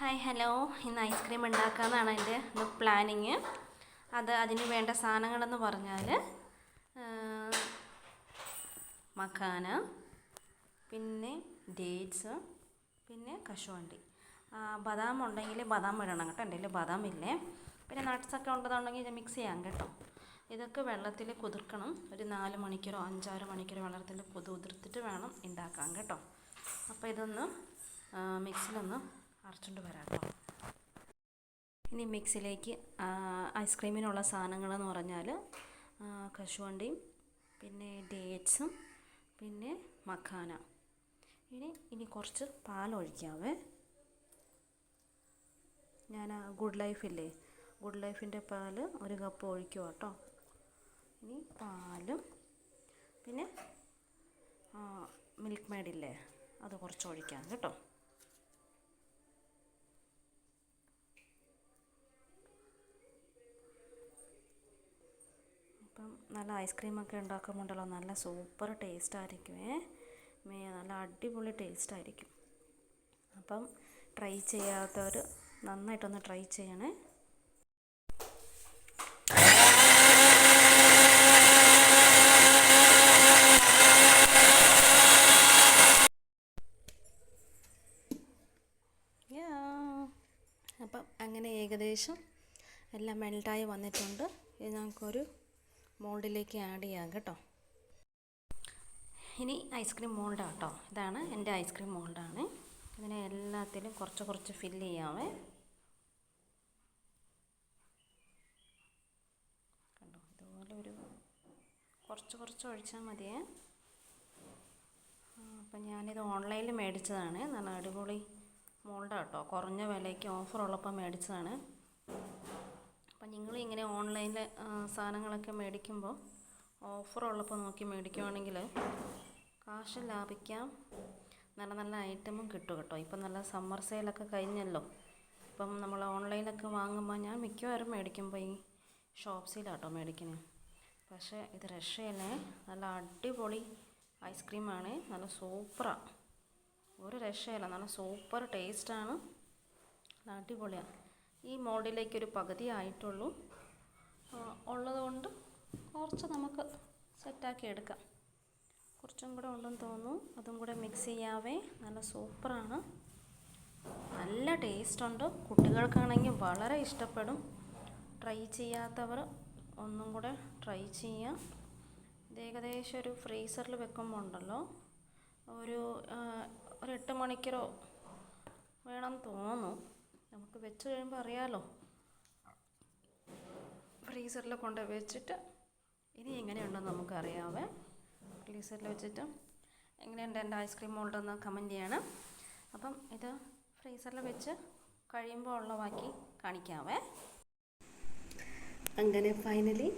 Hi hello, ഇന്ന് ice cream ഉണ്ടാക്കാമെന്നാണ് എൻ്റെ planning. അതിന് വേണ്ട സാധനങ്ങളെന്ന് പറഞ്ഞാൽ മഖാന, പിന്നെ ഡേറ്റ്സ്, പിന്നെ കശുവണ്ടി. ബദാം ഉണ്ടെങ്കിൽ ബദാം ഇടണം കേട്ടോ. എൻ്റെ കയ്യിൽ ബദാം ഇല്ലേ. പിന്നെ നട്ട്സൊക്കെ ഉണ്ടെന്നുണ്ടെങ്കിൽ ഇത് മിക്സ് ചെയ്യാം കേട്ടോ. ഇതൊക്കെ വെള്ളത്തിൽ കുതിർക്കണം. ഒരു 4 മണിക്കൂറോ 5-6 മണിക്കൂറോ വെള്ളത്തിൽ കുതിർത്തിട്ട് വേണം ഉണ്ടാക്കാൻ കേട്ടോ. അപ്പോൾ ഇതൊന്ന് മിക്സിലൊന്ന് അരച്ചുകൊണ്ട് വരാം കേട്ടോ. ഇനി മിക്സിലേക്ക് ഐസ്ക്രീമിനുള്ള സാധനങ്ങളെന്ന് പറഞ്ഞാൽ കശുവണ്ടിയും, പിന്നെ ഡേറ്റ്സും, പിന്നെ മഖാന. ഇനി കുറച്ച് പാലൊഴിക്കാവേ. ഞാൻ ഗുഡ് ലൈഫില്ലേ, ഗുഡ് ലൈഫിൻ്റെ പാല് 1 കപ്പ് ഒഴിക്കുക കേട്ടോ. ഇനി പാലും പിന്നെ മിൽക്ക് മെയ്ഡില്ലേ, അത് കുറച്ച് ഒഴിക്കാം കേട്ടോ. അപ്പം നല്ല ഐസ്ക്രീമൊക്കെ ഉണ്ടാക്കുമ്പോണ്ടല്ലോ നല്ല സൂപ്പർ ടേസ്റ്റ് ആയിരിക്കുമേ. നല്ല അടിപൊളി ടേസ്റ്റ് ആയിരിക്കും. അപ്പം ട്രൈ ചെയ്യാത്തവർ നന്നായിട്ടൊന്ന് ട്രൈ ചെയ്യണേ. അപ്പം അങ്ങനെ ഏകദേശം എല്ലാം മെൽട്ടായി വന്നിട്ടുണ്ട്. ഇത് നമുക്കൊരു മോൾഡിലേക്ക് ആഡ് ചെയ്യാം കേട്ടോ. ഇനി ഐസ്ക്രീം മോൾഡാണ് കേട്ടോ. ഇതാണ് എൻ്റെ ഐസ്ക്രീം മോൾഡാണ്. ഇതിനെ എല്ലാത്തിലും കുറച്ച് കുറച്ച് ഫില്ല് ചെയ്യാവേ. കണ്ടോ, ഇതുപോലെ ഒരു കുറച്ച് കുറച്ച് ഒഴിച്ചാൽ മതിയേ. അപ്പം ഞാനിത് ഓൺലൈനിൽ മേടിച്ചതാണ്. നല്ല അടിപൊളി മോൾഡാണ് കേട്ടോ. കുറഞ്ഞ വിലയ്ക്ക് ഓഫറുള്ളപ്പോൾ മേടിച്ചതാണ്. അപ്പം നിങ്ങളിങ്ങനെ ഓൺലൈനിൽ സാധനങ്ങളൊക്കെ മേടിക്കുമ്പോൾ ഓഫറുള്ളപ്പോൾ നോക്കി മേടിക്കുവാണെങ്കിൽ കാശ് ലാഭിക്കാം. നല്ല നല്ല ഐറ്റമും കിട്ടും കേട്ടോ. ഇപ്പം നല്ല സമ്മർ സെയിലൊക്കെ കഴിഞ്ഞല്ലോ. ഇപ്പം നമ്മൾ ഓൺലൈനിലൊക്കെ വാങ്ങുമ്പോൾ ഞാൻ മിക്കവാറും മേടിക്കുമ്പോൾ ഈ ഷോപ്സിലാണ് കേട്ടോ മേടിക്കുന്നത്. പക്ഷേ ഇത് രക്ഷയല്ലേ, നല്ല അടിപൊളി ഐസ്ക്രീമാണ്. നല്ല സൂപ്പറാണ്, ഒരു രക്ഷയല്ല. നല്ല സൂപ്പർ ടേസ്റ്റാണ്, നല്ല അടിപൊളിയാണ്. ഈ മോൾഡിലേക്കൊരു പകുതി ആയിട്ടുള്ളൂ. ഉള്ളതുകൊണ്ട് കുറച്ച് നമുക്ക് സെറ്റാക്കി എടുക്കാം. കുറച്ചും കൂടെ ഉണ്ടെന്ന് തോന്നുന്നു. അതും കൂടെ മിക്സ് ചെയ്യാവേ. നല്ല സൂപ്പറാണ്, നല്ല ടേസ്റ്റുണ്ട്. കുട്ടികൾക്കാണെങ്കിൽ വളരെ ഇഷ്ടപ്പെടും. ട്രൈ ചെയ്യാത്തവർ ഒന്നും കൂടെ ട്രൈ ചെയ്യാം. ഇത് ഏകദേശം ഒരു ഫ്രീസറിൽ വെക്കുമ്പോൾ ഉണ്ടല്ലോ ഒരു 8 മണിക്കൂറോ വേണം തോന്നുന്നു. നമുക്ക് വെച്ച് കഴിയുമ്പോൾ അറിയാമല്ലോ. ഫ്രീസറിൽ കൊണ്ട് വെച്ചിട്ട് ഇനി എങ്ങനെയുണ്ടെന്ന് നമുക്കറിയാവേ. ഫ്രീസറിൽ വെച്ചിട്ട് എങ്ങനെയുണ്ട് എൻ്റെ ഐസ്ക്രീം മോൾഡെന്ന് കമൻറ്റ് ചെയ്യണം. അപ്പം ഇത് ഫ്രീസറിൽ വെച്ച് കഴിയുമ്പോൾ ഉള്ള ബാക്കി കാണിക്കാവേ. അങ്ങനെ ഫൈനലി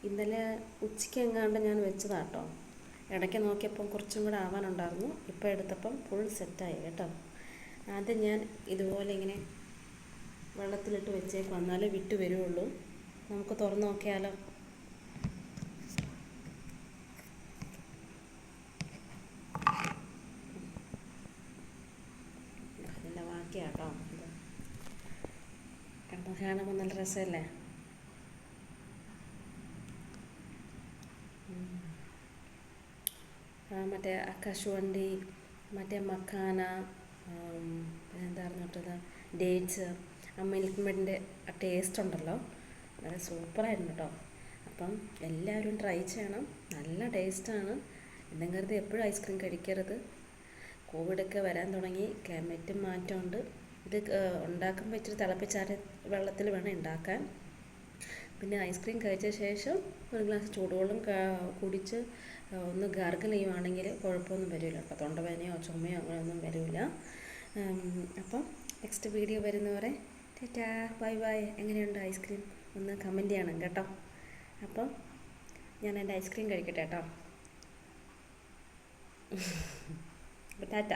ഇന്നലെ ഉച്ചയ്ക്ക് എങ്ങാണ്ട് ഞാൻ വെച്ചതാട്ടോ. ഇടയ്ക്ക് നോക്കിയപ്പം കുറച്ചും കൂടെ ആവാനുണ്ടായിരുന്നു. ഇപ്പോൾ എടുത്തപ്പം ഫുൾ സെറ്റായി കേട്ടോ. ആദ്യം ഞാൻ ഇതുപോലെ ഇങ്ങനെ വെള്ളത്തിലിട്ട് വെച്ചേക്ക് വന്നാലേ വിട്ട് വരുള്ളൂ. നമുക്ക് തുറന്ന് നോക്കിയാലോ. അതിൻ്റെ ബാക്കിയാട്ടോ. ഇത് കാണുമ്പോൾ നല്ല രസമല്ലേ. മറ്റേ കശുവണ്ടി, മറ്റേ മഖാന, എന്തായിരുന്നു കേട്ടത്, ഡേറ്റ്സ്, മിൽക്ക് മെയ്ഡിൻ്റെ ടേസ്റ്റ് ഉണ്ടല്ലോ, നല്ല സൂപ്പറായിരുന്നു കേട്ടോ. അപ്പം എല്ലാവരും ട്രൈ ചെയ്യണം, നല്ല ടേസ്റ്റാണ്. എന്നും കരുതി എപ്പോഴും ഐസ്ക്രീം കഴിക്കരുത്. കോവിഡൊക്കെ വരാൻ തുടങ്ങി, ക്ലൈമറ്റും മാറ്റമുണ്ട്. ഇത് ഉണ്ടാക്കുമ്പോൾ ഇച്ചിരി തിളപ്പിച്ചാറിയ വെള്ളത്തിൽ വേണം ഉണ്ടാക്കാൻ. പിന്നെ ഐസ്ക്രീം കഴിച്ച ശേഷം ഒരു ഗ്ലാസ് ചൂടുവെള്ളം കുടിച്ച് ഒന്ന് ഗാർഗിൾ ചെയ്യുവാണെങ്കിൽ കുഴപ്പമൊന്നും വരില്ല കേട്ടോ. തൊണ്ടവേദനയോ ചുമയോ അങ്ങനെയൊന്നും വരില്ല. അപ്പം നെക്സ്റ്റ് വീഡിയോ വരുന്നവരെ ടാറ്റാ, ബൈ ബൈ. എങ്ങനെയുണ്ട് ഐസ്ക്രീം ഒന്ന് കമൻറ്റ് ചെയ്യണം കേട്ടോ. അപ്പം ഞാൻ എൻ്റെ ഐസ്ക്രീം കഴിക്കട്ടെ കേട്ടോ. ടാറ്റ.